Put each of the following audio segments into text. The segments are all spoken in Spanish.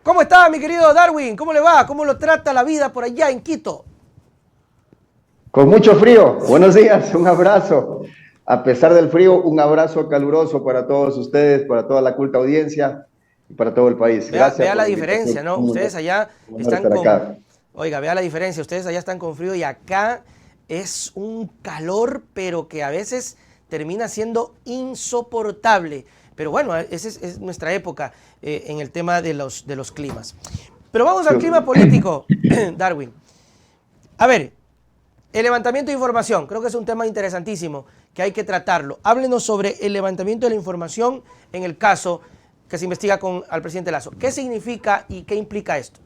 ¿Cómo está, mi querido Darwin? ¿Cómo le va? ¿Cómo lo trata la vida por allá en Quito? Con mucho frío. Buenos días, un abrazo. A pesar del frío, un abrazo caluroso para todos ustedes, para toda la culta audiencia y para todo el país. Gracias Vea por la la invitación. diferencia, ¿no? Ustedes allá Un honor están estar con... acá. Oiga, vea la diferencia. Ustedes allá están con frío y acá es un calor, pero que a veces termina siendo insoportable. Pero bueno, esa es nuestra época en el tema de los climas. Pero vamos al clima político, Darwin. A ver, el levantamiento de información, creo que es un tema interesantísimo que hay que tratarlo. Háblenos sobre el levantamiento de la información en el caso que se investiga al presidente Lazo. ¿Qué significa y qué implica esto?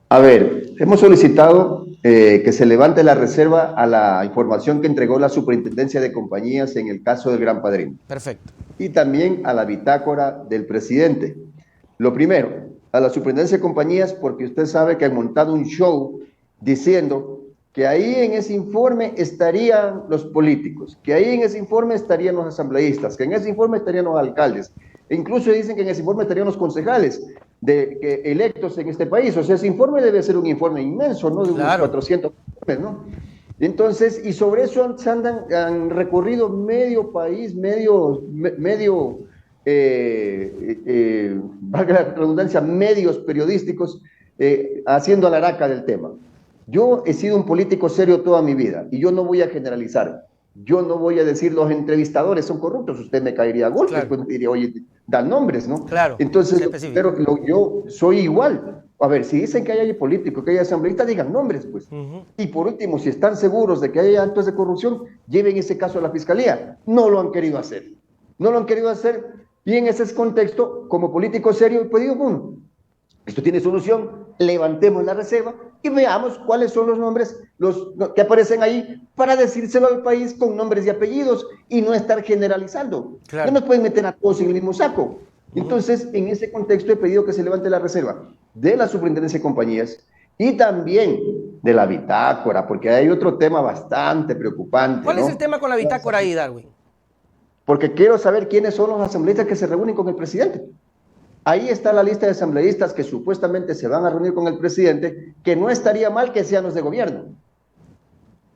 A ver, hemos solicitado que se levante la reserva a la información que entregó la Superintendencia de Compañías en el caso del Gran Padrino. Perfecto. Y también a la bitácora del presidente. Lo primero, a la Superintendencia de Compañías, porque usted sabe que han montado un show diciendo que ahí en ese informe estarían los políticos, que ahí en ese informe estarían los asambleístas, que en ese informe estarían los alcaldes, e incluso dicen que en ese informe estarían los concejales electos en este país. O sea, ese informe debe ser un informe inmenso, ¿no? De unos Claro. 400 informes, ¿no? Entonces, y sobre eso han recorrido medio país, valga la redundancia, medios periodísticos haciendo alaraca del tema. Yo he sido un político serio toda mi vida y yo no voy a generalizar. Yo no voy a decir los entrevistadores son corruptos, usted me caería a golpes, claro. Pues me diría, oye, dan nombres, ¿no? Claro. Entonces, pero yo soy igual. A ver, si dicen que hay políticos, que hay asambleístas, digan nombres, pues. Y por último, si están seguros de que hay actos de corrupción, lleven ese caso a la fiscalía. No lo han querido hacer. No lo han querido hacer. Y en ese contexto, como político serio, pues digo, bueno, esto tiene solución, levantemos la reserva y veamos cuáles son los nombres que aparecen ahí para decírselo al país con nombres y apellidos y no estar generalizando. Claro. No nos pueden meter a todos en el mismo saco. Entonces, en ese contexto he pedido que se levante la reserva de la Superintendencia de Compañías y también de la bitácora, porque hay otro tema bastante preocupante. ¿Cuál es el tema con la bitácora ahí, Darwin? Porque quiero saber quiénes son los asambleístas que se reúnen con el presidente. Ahí está la lista de asambleístas que supuestamente se van a reunir con el presidente, que no estaría mal que sean los de gobierno.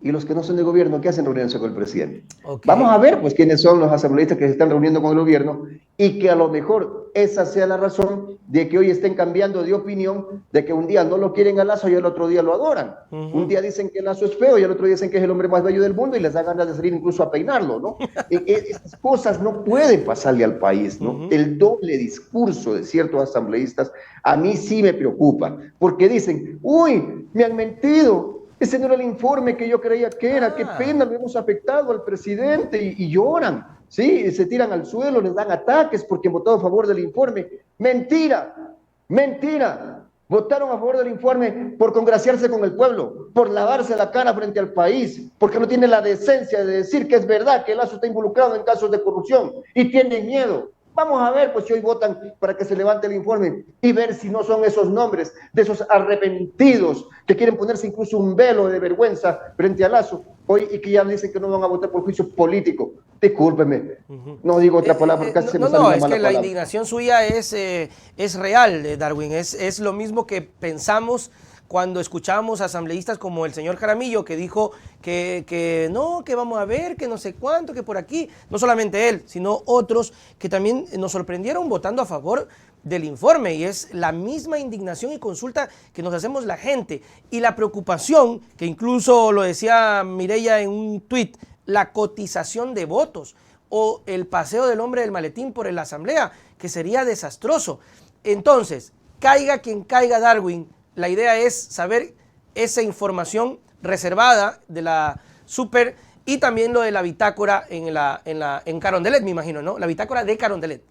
Y los que no son de gobierno, ¿qué hacen reuniéndose con el presidente? Okay. Vamos a ver, pues, quiénes son los asambleístas que se están reuniendo con el gobierno y que a lo mejor esa sea la razón de que hoy estén cambiando de opinión, de que un día no lo quieren a Lazo y el otro día lo adoran. Un día dicen que Lazo es feo y el otro día dicen que es el hombre más bello del mundo y les da ganas de salir incluso a peinarlo, ¿no? Esas cosas no pueden pasarle al país, ¿no? El doble discurso de ciertos asambleístas a mí sí me preocupa, porque dicen, uy, me han mentido. Ese no era el informe que yo creía que era. Qué pena, le hemos afectado al presidente y lloran, ¿sí? Se tiran al suelo, les dan ataques porque han votado a favor del informe. Mentira, mentira. Votaron a favor del informe por congraciarse con el pueblo, por lavarse la cara frente al país, porque no tienen la decencia de decir que es verdad que Lazo está involucrado en casos de corrupción y tienen miedo. Vamos a ver, pues, si hoy votan para que se levante el informe y ver si no son esos nombres de esos arrepentidos que quieren ponerse incluso un velo de vergüenza frente a Lazo hoy y que ya dicen que no van a votar por juicio político. Discúlpeme, no digo otra palabra porque casi se me sale una mala palabra. No, es que la indignación suya es real, Darwin, es lo mismo que pensamos cuando escuchamos a asambleístas como el señor Jaramillo, que dijo que no, que vamos a ver, que no sé cuánto, que por aquí, no solamente él, sino otros que también nos sorprendieron votando a favor del informe, y es la misma indignación y consulta que nos hacemos la gente, y la preocupación, que incluso lo decía Mireya en un tuit, la cotización de votos, o el paseo del hombre del maletín por la asamblea, que sería desastroso. Entonces, caiga quien caiga, Darwin, la idea es saber esa información reservada de la Super y también lo de la bitácora en Carondelet, me imagino, ¿no? La bitácora de Carondelet.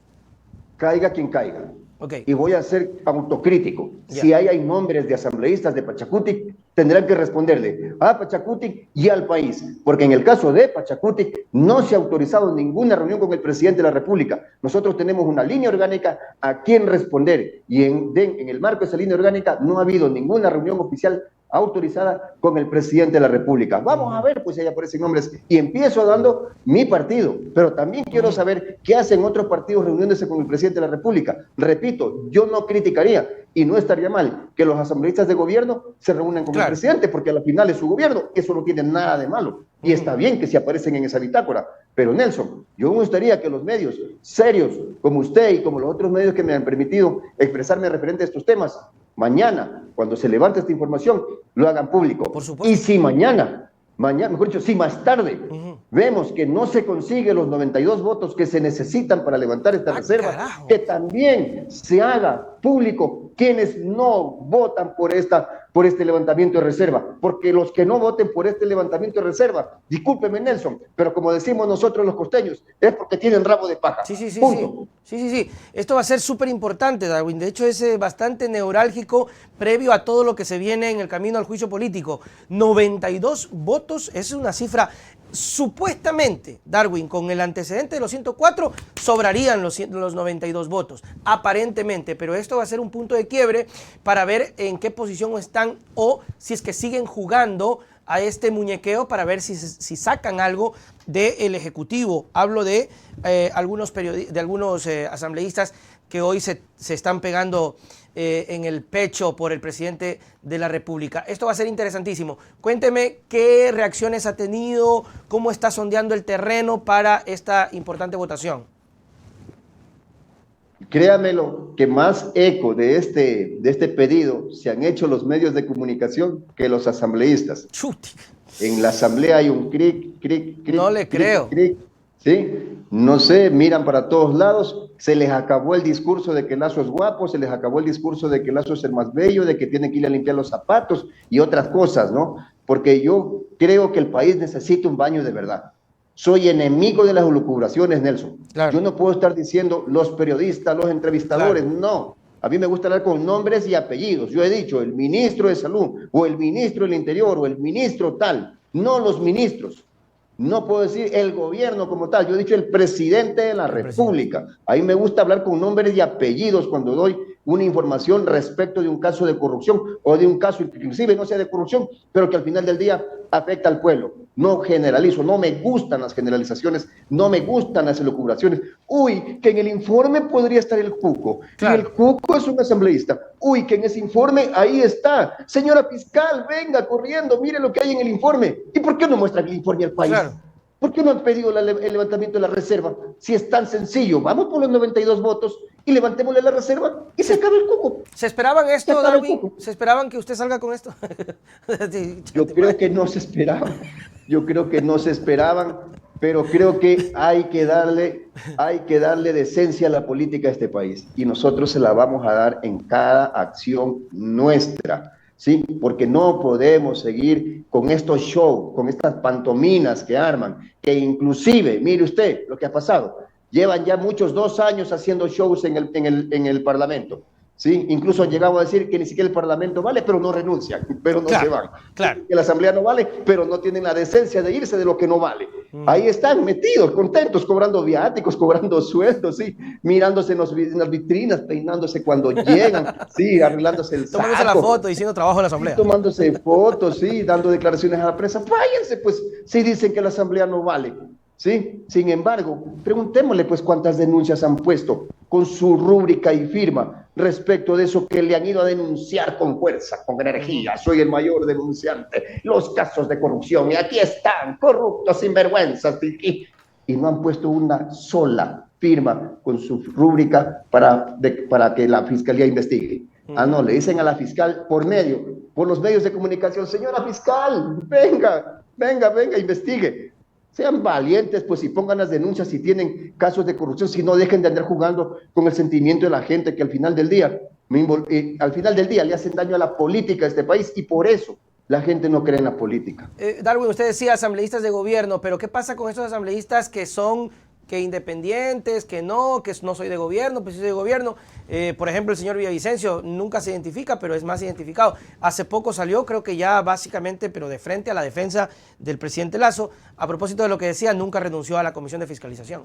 Caiga quien caiga. Okay. Y voy a ser autocrítico. Yeah. Si hay nombres de asambleístas de Pachacutic, tendrán que responderle a Pachacutic y al país. Porque en el caso de Pachacutic no se ha autorizado ninguna reunión con el presidente de la República. Nosotros tenemos una línea orgánica a quien responder. Y en el marco de esa línea orgánica no ha habido ninguna reunión oficial autorizada con el presidente de la República. Vamos a ver, pues ahí aparecen nombres y empiezo dando mi partido, pero también quiero saber qué hacen otros partidos reuniéndose con el presidente de la República. Repito, yo no criticaría y no estaría mal que los asambleístas de gobierno se reúnan con el presidente, porque al final es su gobierno, eso no tiene nada de malo. Y está bien que se aparecen en esa bitácora. Pero Nelson, yo me gustaría que los medios serios, como usted y como los otros medios que me han permitido expresarme referente a estos temas, mañana, cuando se levante esta información, lo hagan público. Por supuesto. Y si mañana, mejor dicho, si más tarde vemos que no se consigue los 92 votos que se necesitan para levantar esta reserva, carajo, que también se haga público quienes no votan por este levantamiento de reserva, porque los que no voten por este levantamiento de reserva, discúlpeme Nelson, pero como decimos nosotros los costeños, es porque tienen rabo de paja. Sí. Esto va a ser súper importante, Darwin. De hecho, es bastante neurálgico previo a todo lo que se viene en el camino al juicio político. 92 votos es una cifra. Supuestamente, Darwin, con el antecedente de los 104, sobrarían los 92 votos, aparentemente, pero esto va a ser un punto de quiebre para ver en qué posición están o si es que siguen jugando a este muñequeo para ver si sacan algo del Ejecutivo. Hablo de algunos asambleístas que hoy se están pegando en el pecho por el presidente de la República. Esto va a ser interesantísimo. Cuénteme qué reacciones ha tenido, cómo está sondeando el terreno para esta importante votación. Créamelo, que más eco de este pedido se han hecho los medios de comunicación que los asambleístas. Chuti. En la asamblea hay un cric. No le creo. ¿Sí? No sé, miran para todos lados, se les acabó el discurso de que Lazo es guapo, se les acabó el discurso de que Lazo es el más bello, de que tiene que ir a limpiar los zapatos y otras cosas, ¿no? Porque yo creo que el país necesita un baño de verdad. Soy enemigo de las lucubraciones, Nelson. Claro. Yo no puedo estar diciendo los periodistas, los entrevistadores, no. A mí me gusta hablar con nombres y apellidos. Yo he dicho el ministro de Salud, o el ministro del Interior, o el ministro tal, no los ministros. No puedo decir el gobierno como tal, yo he dicho el presidente de la República. A mí me gusta hablar con nombres y apellidos cuando doy una información respecto de un caso de corrupción o de un caso inclusive no sea de corrupción, pero que al final del día afecta al pueblo. No generalizo, no me gustan las generalizaciones, no me gustan las elucubraciones. Uy, que en el informe podría estar el Cuco. Claro. Y el Cuco es un asambleísta. Uy, que en ese informe ahí está. Señora fiscal, venga corriendo, mire lo que hay en el informe. ¿Y por qué no muestran el informe al país? Claro. ¿Por qué no han pedido el levantamiento de la reserva? Si es tan sencillo, vamos por los 92 votos y levantémosle la reserva y se acaba el cuco. ¿Se esperaban esto, Darwin? ¿Se esperaban que usted salga con esto? Yo creo que no se esperaban. Yo creo que no se esperaban, pero creo que hay que darle decencia a la política de este país y nosotros se la vamos a dar en cada acción nuestra. ¿Sí? Porque no podemos seguir con estos shows, con estas pantominas que arman, que inclusive, mire usted lo que ha pasado, llevan ya 2 años haciendo shows en el Parlamento, ¿sí? Incluso han llegado a decir que ni siquiera el Parlamento vale, pero no renuncian, pero no se van. Claro. Que la Asamblea no vale, pero no tienen la decencia de irse de lo que no vale. Ahí están metidos, contentos, cobrando viáticos, cobrando sueldos, ¿sí? Mirándose en las vitrinas, peinándose cuando llegan, sí, arreglándose el saco. Tomándose la foto, diciendo trabajo en la Asamblea. Sí, tomándose fotos, sí, dando declaraciones a la prensa. Váyanse, pues, si dicen que la Asamblea no vale. ¿Sí? Sin embargo, preguntémosle pues cuántas denuncias han puesto con su rúbrica y firma respecto de eso que le han ido a denunciar con fuerza, con energía. Soy el mayor denunciante, los casos de corrupción, y aquí están, corruptos, sinvergüenzas, y no han puesto una sola firma con su rúbrica para que la fiscalía investigue. Ah, no, le dicen a la fiscal por los medios de comunicación, señora fiscal, venga, investigue. Sean valientes, pues, y pongan las denuncias si tienen casos de corrupción, si no dejen de andar jugando con el sentimiento de la gente que al final del día le hacen daño a la política de este país y por eso la gente no cree en la política. Darwin, usted decía asambleístas de gobierno, pero ¿qué pasa con estos asambleístas que son independientes, que no soy de gobierno, pues soy de gobierno? Por ejemplo, el señor Villavicencio nunca se identifica, pero es más identificado. Hace poco salió, creo que ya básicamente, pero de frente a la defensa del presidente Lazo, a propósito de lo que decía, nunca renunció a la Comisión de Fiscalización.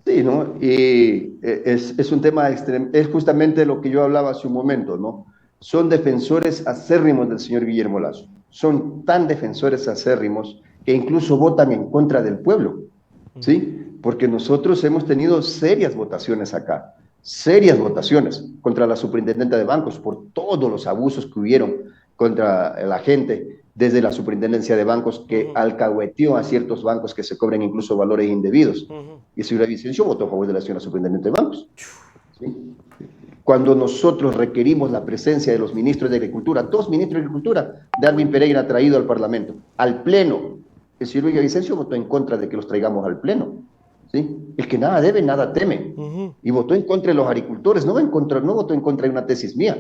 Sí, ¿no? Y es un tema extremo, es justamente lo que yo hablaba hace un momento, ¿no? son defensores acérrimos del señor Guillermo Lasso. Son tan defensores acérrimos que incluso votan en contra del pueblo, ¿sí? Porque nosotros hemos tenido serias votaciones acá, serias votaciones contra la superintendente de bancos por todos los abusos que hubieron contra la gente desde la superintendencia de bancos que alcahueteó a ciertos bancos que se cobran incluso valores indebidos. Y el señor Vicencio votó a favor de la señora superintendente de bancos, ¿sí? Cuando nosotros requerimos la presencia de los ministros de Agricultura, 2 ministros de Agricultura, Darwin Pereira traído al Parlamento, al Pleno, el señor Villavicencio votó en contra de que los traigamos al Pleno, ¿sí? El que nada debe, nada teme, y votó en contra de los agricultores, no votó en contra de una tesis mía.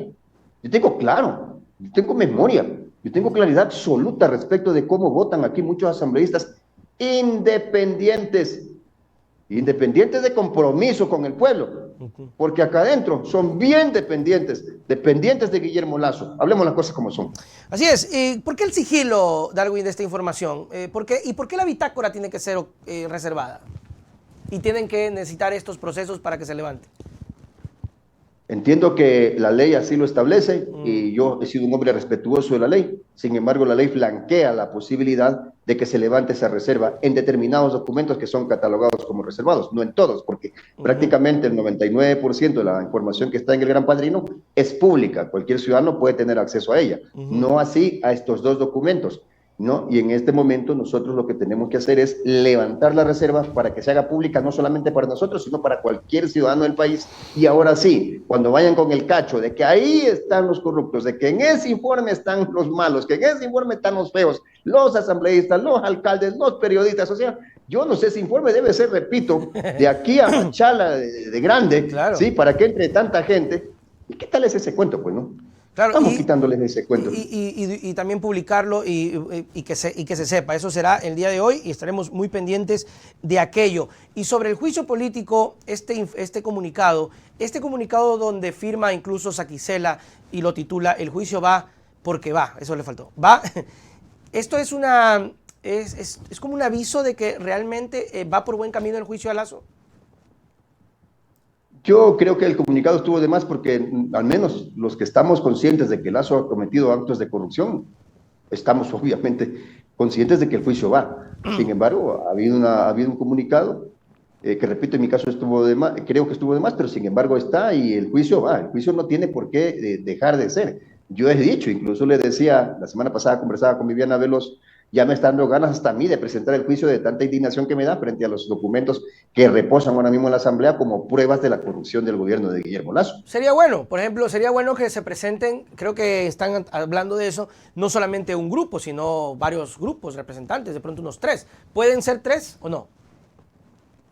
Yo tengo claro, yo tengo memoria, yo tengo claridad absoluta respecto de cómo votan aquí muchos asambleístas independientes de compromiso con el pueblo, porque acá adentro son bien dependientes de Guillermo Lasso. Hablemos las cosas como son. Así es. ¿Por qué el sigilo, Darwin, de esta información? ¿Por qué la bitácora tiene que ser reservada? Y tienen que necesitar estos procesos para que se levante. Entiendo que la ley así lo establece y yo he sido un hombre respetuoso de la ley. Sin embargo, la ley flanquea la posibilidad de que se levante esa reserva en determinados documentos que son catalogados como reservados, no en todos, porque prácticamente el 99% de la información que está en el Gran Padrino es pública, cualquier ciudadano puede tener acceso a ella, no así a estos 2 documentos, ¿no? Y en este momento nosotros lo que tenemos que hacer es levantar la reserva para que se haga pública no solamente para nosotros, sino para cualquier ciudadano del país. Y ahora sí, cuando vayan con el cacho de que ahí están los corruptos, de que en ese informe están los malos, que en ese informe están los feos, los asambleístas, los alcaldes, los periodistas, o sea, yo no sé, ese informe debe ser, repito, de aquí a Machala de grande, claro, ¿sí? Para que entre tanta gente. ¿Y qué tal es ese cuento, pues, no? Claro, estamos quitándoles ese cuento. Y también publicarlo y que se sepa. Eso será el día de hoy y estaremos muy pendientes de aquello. Y sobre el juicio político, este comunicado donde firma incluso Saquicela y lo titula "El juicio va porque va", eso le faltó, va. Esto es como un aviso de que realmente va por buen camino el juicio a Lasso. Yo creo que el comunicado estuvo de más porque al menos los que estamos conscientes de que Lasso ha cometido actos de corrupción, estamos obviamente conscientes de que el juicio va. Sin embargo, ha habido un comunicado que, repito, en mi caso estuvo de más, creo que estuvo de más, pero sin embargo está y el juicio va. El juicio no tiene por qué dejar de ser. Yo he dicho, incluso le decía, la semana pasada conversaba con Viviana Veloz, ya me están dando ganas hasta a mí de presentar el juicio de tanta indignación que me da frente a los documentos que reposan ahora mismo en la Asamblea como pruebas de la corrupción del gobierno de Guillermo Lasso. Sería bueno, por ejemplo, sería bueno que se presenten, creo que están hablando de eso, no solamente un grupo, sino varios grupos representantes, de pronto unos 3. ¿Pueden ser 3 o no?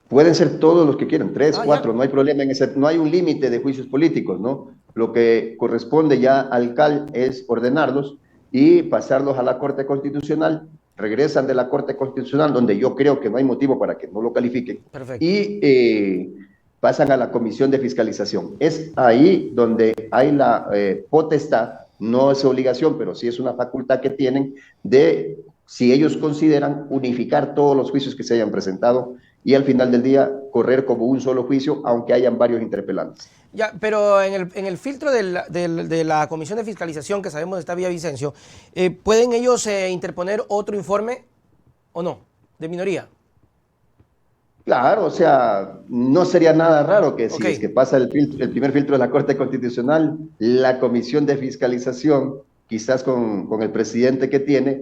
Pueden ser todos los que quieran, 3, 4, no hay problema en ese, no hay un límite de juicios políticos, ¿no? Lo que corresponde ya al CAL es ordenarlos y pasarlos a la Corte Constitucional, regresan de la Corte Constitucional, donde yo creo que no hay motivo para que no lo califiquen, perfecto, y pasan a la Comisión de Fiscalización. Es ahí donde hay la potestad, no es obligación, pero sí es una facultad que tienen de, si ellos consideran, unificar todos los juicios que se hayan presentado y al final del día correr como un solo juicio, aunque hayan varios interpelantes. Ya, pero en el filtro de la Comisión de Fiscalización, que sabemos está Villavicencio, ¿pueden ellos interponer otro informe o no, de minoría? Claro, o sea, no sería nada raro que si es que pasa el primer filtro de la Corte Constitucional, la Comisión de Fiscalización, quizás con el presidente que tiene,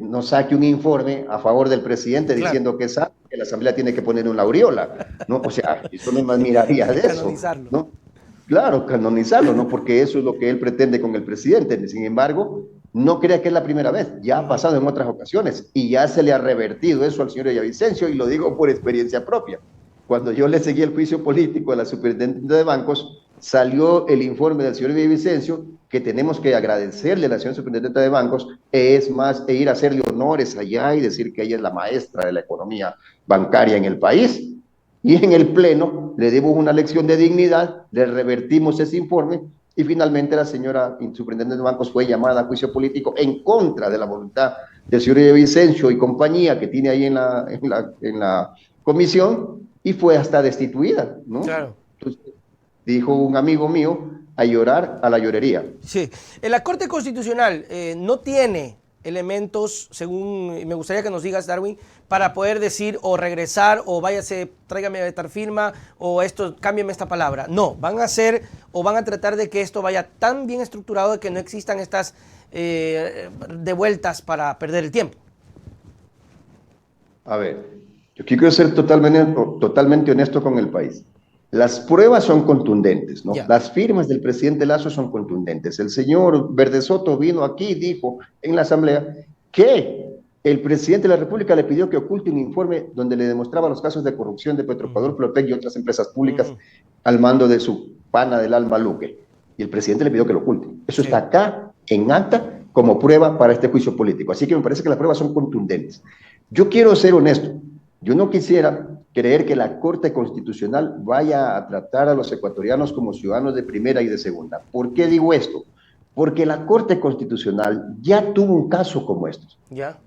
nos saque un informe a favor del presidente, claro, diciendo que sabe que la Asamblea tiene que poner una aureola, ¿no? O sea, eso no me admiraría de eso, ¿no? Claro, canonizarlo, ¿no? Porque eso es lo que él pretende con el presidente. Sin embargo, no crea que es la primera vez, ya ha pasado en otras ocasiones y ya se le ha revertido eso al señor Villavicencio y lo digo por experiencia propia. Cuando yo le seguí el juicio político a la superintendente de bancos, salió el informe del señor Villavicencio que tenemos que agradecerle a la señora superintendente de bancos, es más, ir a hacerle honores allá y decir que ella es la maestra de la economía bancaria en el país. Y en el Pleno le dimos una lección de dignidad, le revertimos ese informe y finalmente la señora superintendente de bancos fue llamada a juicio político en contra de la voluntad del señor Villavicencio y compañía que tiene ahí en la comisión y fue hasta destituida, ¿no? Claro. Entonces, dijo un amigo mío a llorar a la llorería. Sí, la Corte Constitucional no tiene elementos, según me gustaría que nos digas, Darwin, para poder decir o regresar o váyase, tráigame tal firma o esto, cámbiame esta palabra. No, van a hacer o van a tratar de que esto vaya tan bien estructurado de que no existan estas devueltas para perder el tiempo. A ver, yo quiero ser totalmente honesto con el país. Las pruebas son contundentes, ¿no? Ya. Las firmas del presidente Lasso son contundentes. El señor Verde Soto vino aquí y dijo en la asamblea que el presidente de la República le pidió que oculte un informe donde le demostraba los casos de corrupción de Petroecuador, Plopec y otras empresas públicas al mando de su pana del alma Luque. Y el presidente le pidió que lo oculte. Eso está acá en acta como prueba para este juicio político. Así que me parece que las pruebas son contundentes. Yo quiero ser honesto. Yo no quisiera creer que la Corte Constitucional vaya a tratar a los ecuatorianos como ciudadanos de primera y de segunda. ¿Por qué digo esto? Porque la Corte Constitucional ya tuvo un caso como estos. Ya.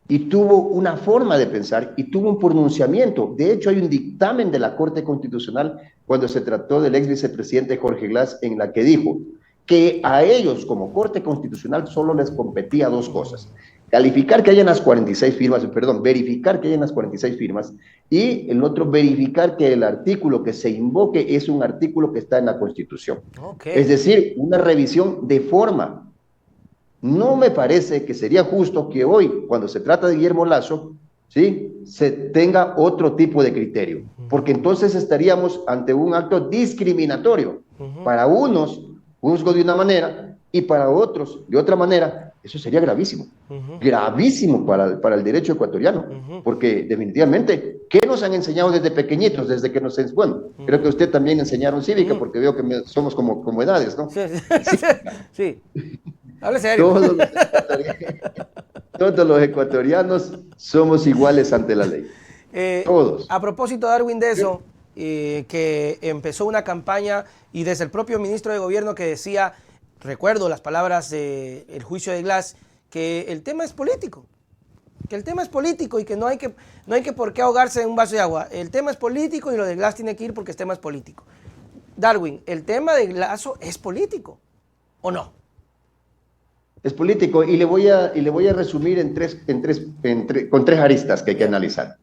Y tuvo una forma de pensar y tuvo un pronunciamiento. De hecho, hay un dictamen de la Corte Constitucional cuando se trató del ex vicepresidente Jorge Glass, en la que dijo que a ellos como Corte Constitucional solo les competía dos cosas: calificar que hayan las 46 firmas, verificar que hayan las 46 firmas, y el otro, verificar que el artículo que se invoque es un artículo que está en la Constitución. Okay. Es decir, una revisión de forma. No me parece que sería justo que hoy, cuando se trata de Guillermo Lasso, ¿sí?, se tenga otro tipo de criterio, porque entonces estaríamos ante un acto discriminatorio. Para unos, juzgo de una manera, y para otros, de otra manera. Eso sería gravísimo, gravísimo para el derecho ecuatoriano, porque definitivamente, ¿qué nos han enseñado desde pequeñitos, desde que nos... Bueno, creo que usted también enseñaron cívica, porque veo que somos como edades, ¿no? Sí, sí. Sí. Hable serio. Todos los ecuatorianos somos iguales ante la ley. Todos. A propósito, Darwin, de eso, que empezó una campaña y desde el propio ministro de Gobierno que decía, recuerdo las palabras del juicio de Glass, que el tema es político. Que el tema es político y que no hay que por qué ahogarse en un vaso de agua. El tema es político y lo de Glass tiene que ir porque el tema es político. Darwin, ¿el tema de Lasso es político o no? Es político, y le voy a resumir con tres aristas que hay que analizar,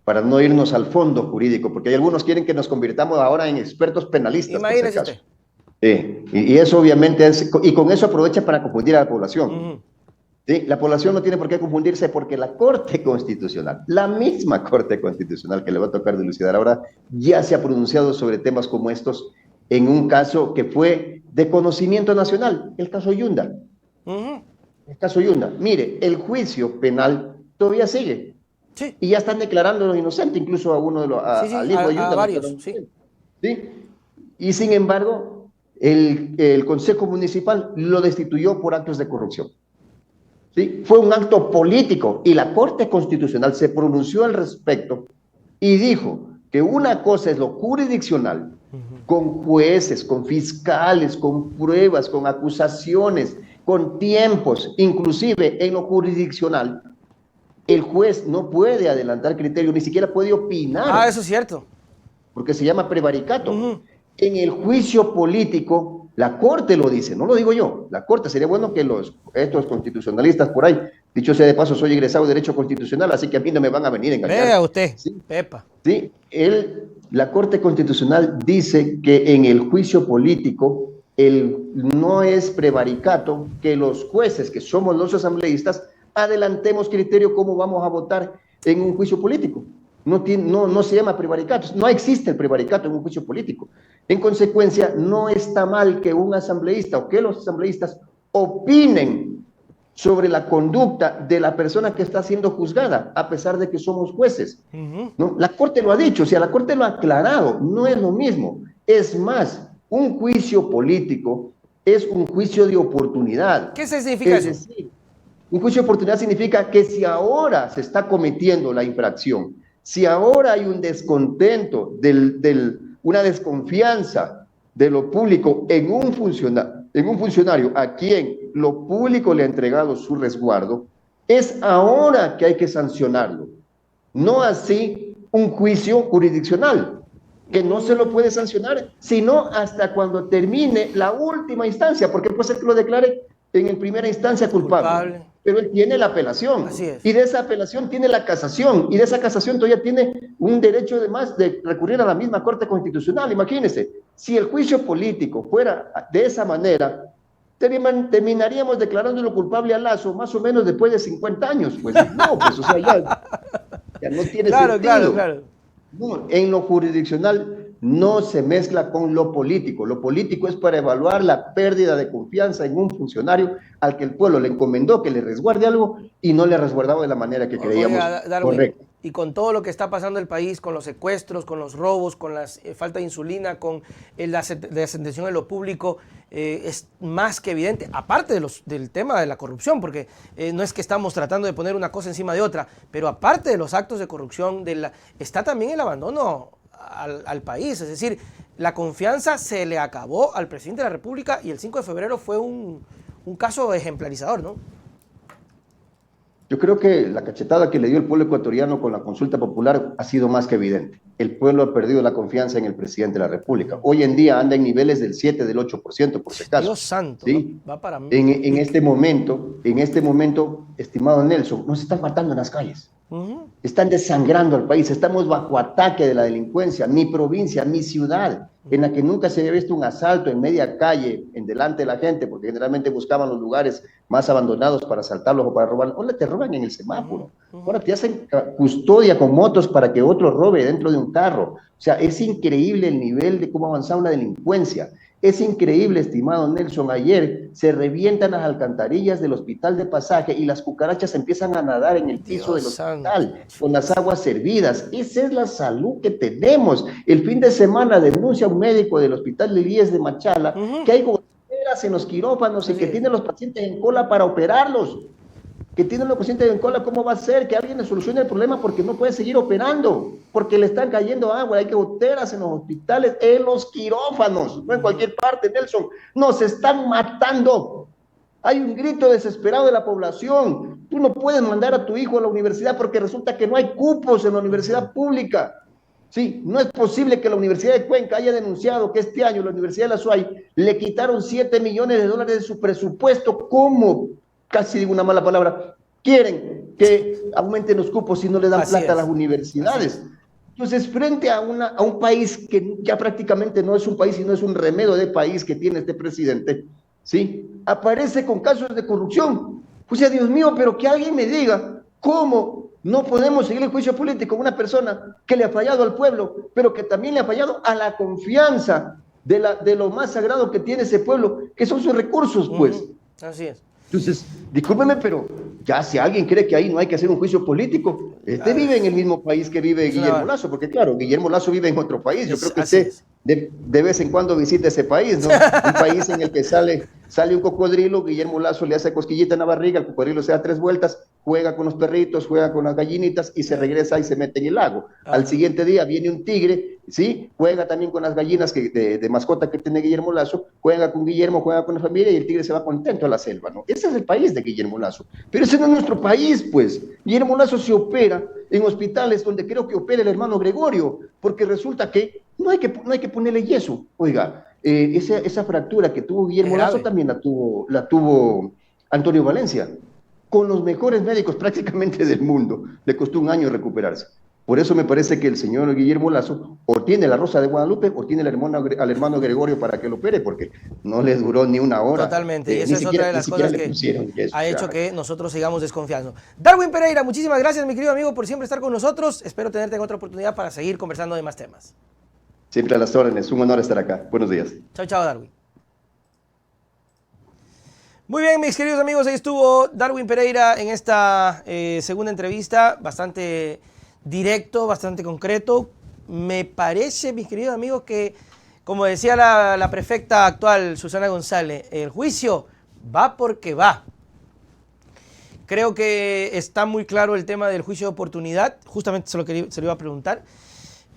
para no irnos al fondo jurídico, porque hay algunos quieren que nos convirtamos ahora en expertos penalistas. Imagínese usted. Sí, y eso obviamente y con eso aprovecha para confundir a la población. Sí, la población no tiene por qué confundirse, porque la Corte Constitucional, la misma Corte Constitucional que le va a tocar dilucidar ahora, ya se ha pronunciado sobre temas como estos en un caso que fue de conocimiento nacional, el caso Yunda. El caso Yunda. Mire, el juicio penal todavía sigue. Sí. Y ya están declarándolo inocente, incluso a uno de los... al hijo de Yunda. A varios, sí. Sí. Y sin embargo, el Consejo Municipal lo destituyó por actos de corrupción. ¿Sí? Fue un acto político y la Corte Constitucional se pronunció al respecto y dijo que una cosa es lo jurisdiccional, con jueces, con fiscales, con pruebas, con acusaciones, con tiempos, inclusive en lo jurisdiccional, el juez no puede adelantar criterios, ni siquiera puede opinar. Eso es cierto. Porque se llama prevaricato. En el juicio político, la Corte lo dice, no lo digo yo, la Corte. Sería bueno que estos constitucionalistas por ahí, dicho sea de paso, soy egresado de Derecho Constitucional, así que a mí no me van a venir a engañar. Vea usted, ¿Sí? Pepa. Sí, la Corte Constitucional dice que en el juicio político no es prevaricato que los jueces, que somos los asambleístas, adelantemos criterio cómo vamos a votar en un juicio político. No se llama prevaricato, no existe el prevaricato en un juicio político. En consecuencia, no está mal que un asambleísta o que los asambleístas opinen sobre la conducta de la persona que está siendo juzgada, a pesar de que somos jueces. ¿No? La Corte lo ha dicho, o sea, la Corte lo ha aclarado, no es lo mismo. Es más, un juicio político es un juicio de oportunidad. ¿Qué significa eso? Es decir, un juicio de oportunidad significa que si ahora se está cometiendo la infracción, si ahora hay un descontento, una desconfianza de lo público en un funcionario a quien lo público le ha entregado su resguardo, es ahora que hay que sancionarlo, no así un juicio jurisdiccional. que no se lo puede sancionar, sino hasta cuando termine la última instancia, porque puede ser que lo declare en primera instancia culpable, pero él tiene la apelación, Así es. y de esa apelación tiene la casación, y de esa casación todavía tiene un derecho además de recurrir a la misma Corte Constitucional. Imagínense, si el juicio político fuera de esa manera, terminaríamos declarándolo culpable a Lazo más o menos después de 50 años, pues no, pues o sea, ya no tiene Claro, sentido. claro. No, en lo jurisdiccional no se mezcla con lo político. Lo político es para evaluar la pérdida de confianza en un funcionario al que el pueblo le encomendó que le resguarde algo y no le ha resguardado de la manera que creíamos correcta. Y con todo lo que está pasando en el país, con los secuestros, con los robos, con la falta de insulina, con la desatención en lo público, es más que evidente, aparte del tema de la corrupción, porque no es que estamos tratando de poner una cosa encima de otra, pero aparte de los actos de corrupción, está también el abandono al país. Es decir, la confianza se le acabó al presidente de la República y el 5 de febrero fue un caso ejemplarizador, ¿no? Yo creo que la cachetada que le dio el pueblo ecuatoriano con la consulta popular ha sido más que evidente. El pueblo ha perdido la confianza en el presidente de la República. Hoy en día anda en niveles del 7, del 8%, por si acaso. Dios santo, ¿sí? Va para mí. En este momento, estimado Nelson, nos están matando en las calles. Están desangrando al país. Estamos bajo ataque de la delincuencia. Mi provincia, mi ciudad, en la que nunca se había visto un asalto en media calle, en delante de la gente, porque generalmente buscaban los lugares más abandonados para asaltarlos o para robar. Ahora te roban en el semáforo. Ahora te hacen custodia con motos para que otro robe dentro de un carro. O sea, es increíble el nivel de cómo ha avanzado la delincuencia. Es increíble, estimado Nelson. Ayer se revientan las alcantarillas del hospital de Pasaje y las cucarachas empiezan a nadar en el piso del hospital con las aguas hervidas. Esa es la salud que tenemos. El fin de semana denuncia un médico del hospital de Elías de Machala que hay goteras en los quirófanos y que tienen los pacientes en cola para operarlos. Que tienen los pacientes en cola, ¿cómo va a ser que alguien le solucione el problema? Porque no puede seguir operando, porque le están cayendo agua, hay goteras en los hospitales, en los quirófanos, no en cualquier parte, Nelson, nos están matando. Hay un grito desesperado de la población. Tú no puedes mandar a tu hijo a la universidad porque resulta que no hay cupos en la universidad pública. Sí, no es posible que la Universidad de Cuenca haya denunciado que este año la Universidad de la SUAY le quitaron $7 millones de su presupuesto. ¿Cómo? Casi digo una mala palabra, quieren que aumenten los cupos y no le dan plata a las universidades. Entonces, frente a un país que ya prácticamente no es un país, sino es un remedio de país que tiene este presidente, ¿sí? Aparece con casos de corrupción. O sea, Dios mío, pero que alguien me diga cómo no podemos seguir el juicio político a una persona que le ha fallado al pueblo, pero que también le ha fallado a la confianza de lo más sagrado que tiene ese pueblo, que son sus recursos, pues. Así es. Entonces, discúlpeme, pero ya si alguien cree que ahí no hay que hacer un juicio político, vive en el mismo país que vive Guillermo Lasso, porque claro, Guillermo Lasso vive en otro país. Yo creo que usted de vez en cuando visita ese país, ¿no? Un país en el que sale un cocodrilo, Guillermo Lasso le hace cosquillita en la barriga, el cocodrilo se da 3 vueltas, juega con los perritos, juega con las gallinitas y se regresa y se mete en el lago. Al siguiente día viene un tigre, ¿sí? Juega también con las gallinas de mascota que tiene Guillermo Lasso, juega con Guillermo, juega con la familia y el tigre se va contento a la selva, ¿no? Ese es el país de Guillermo Lasso. Pero ese no es nuestro país, pues. Guillermo Lasso se opera en hospitales donde creo que opera el hermano Gregorio, porque resulta que no hay que ponerle yeso. Oiga, esa fractura que tuvo Guillermo Lasso también la tuvo Antonio Valencia, con los mejores médicos prácticamente del mundo. Le costó 1 año recuperarse. Por eso me parece que el señor Guillermo Lasso o tiene la Rosa de Guadalupe o tiene al hermano Gregorio para que lo opere, porque no les duró ni 1 hora. Totalmente, y eso es otra de las cosas que ha hecho que nosotros sigamos desconfiando. Darwin Pereira, muchísimas gracias, mi querido amigo, por siempre estar con nosotros. Espero tenerte en otra oportunidad para seguir conversando de más temas. Siempre a las órdenes, un honor estar acá. Buenos días. Chao, chao, Darwin. Muy bien, mis queridos amigos, ahí estuvo Darwin Pereira en esta segunda entrevista, bastante directo, bastante concreto. Me parece, mis queridos amigos, que, como decía la prefecta actual, Susana González, el juicio va porque va. Creo que está muy claro el tema del juicio de oportunidad, justamente se lo iba a preguntar.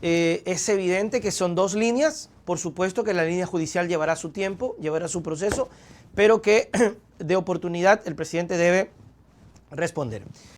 Es evidente que son 2 líneas, por supuesto que la línea judicial llevará su tiempo, llevará su proceso, pero que de oportunidad el presidente debe responder.